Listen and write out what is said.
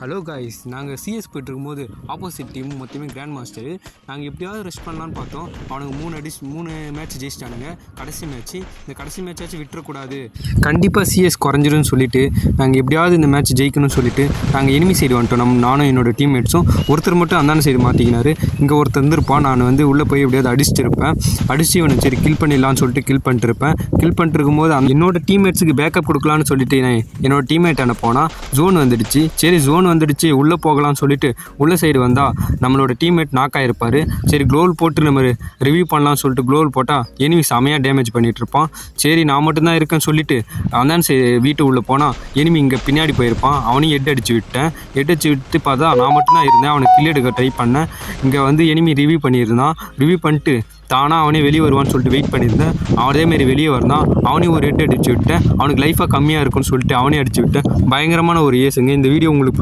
Hello guys, நாங்கள் CS போய்ட்டுருக்கும்போது opposite team மொத்தமே grand master. நாங்கள் எப்படியாவது ரெஸ்ட் பண்ணலான்னு பார்த்தோம். அவனுங்க 3 மேட்ச் ஜெயிச்சிட்டானுங்க. கடைசி மேட்சாச்சும் விட்டுறக்கூடாது, கண்டிப்பாக சிஎஸ் குறைஞ்சிரும்னு சொல்லிட்டு நாங்கள் எப்படியாவது இந்த மேட்ச் ஜெயிக்கணும்னு சொல்லிட்டு நாங்கள் எனிமி சைடு வந்துட்டோம். நானும் என்னோடய டீம்மேட்ஸும். ஒருத்தர் மட்டும் அந்தான சைடு மாற்றிக்கினாரு. இங்கே ஒருத்தர் இருந்திருப்பான். நான் உள்ளே போய் எப்படியாவது அடிச்சு இவனை சரி கில் பண்ணிடலான்னு சொல்லிட்டு கில் பண்ணிட்டுருப்பேன். கில் பண்ணிட்டுருக்கும் போது என்னோடய டீம்மேட்ஸுக்கு பேக்கப் கொடுக்கலான்னு சொல்லிட்டு என்னோடய டீம்மேட் அனுப்போனால் ஜோன் வந்துடுச்சு. சரி ஜோன் வந்துடுச்சு, உள்ளே போகலான்னு சொல்லிட்டு உள்ள சைடு வந்தால் நம்மளோட டீம்மேட் நாக் ஆகிருப்பார். சரி க்ளோவல் போட்டு நம்ம ரிவ்யூ பண்ணலாம்னு சொல்லிட்டு க்ளோவல் போட்டால் எனிமி செமையாக டேமேஜ் பண்ணிகிட்ருப்பான். சரி நான் மட்டும்தான் இருக்கேன்னு சொல்லிட்டு அதான் சரி வீட்டு உள்ளே போனால் எனிமி இங்கே பின்னாடி போயிருப்பான். அவனையும் ஹெட் அடித்து விட்டு பார்த்தா நான் மட்டும்தான் இருந்தேன். அவனை கில் எடுக்க ட்ரை பண்ணேன். இங்கே எனிமி ரிவ்யூ பண்ணியிருந்தான். ரிவ்யூ பண்ணிட்டு தானாக அவனே வெளியே வருவான்னு சொல்லிட்டு வெயிட் பண்ணியிருந்தேன். அதேமாரி வெளியே வந்தான். அவனையும் ஒரு ஹெட் அடித்து விட்டேன். அவனுக்கு லைஃபாக கம்மியாக இருக்குன்னு சொல்லிட்டு அவனே அடித்து விட்டேன். பயங்கரமான ஒரு ஏசுங்க. இந்த வீடியோ உங்களுக்கு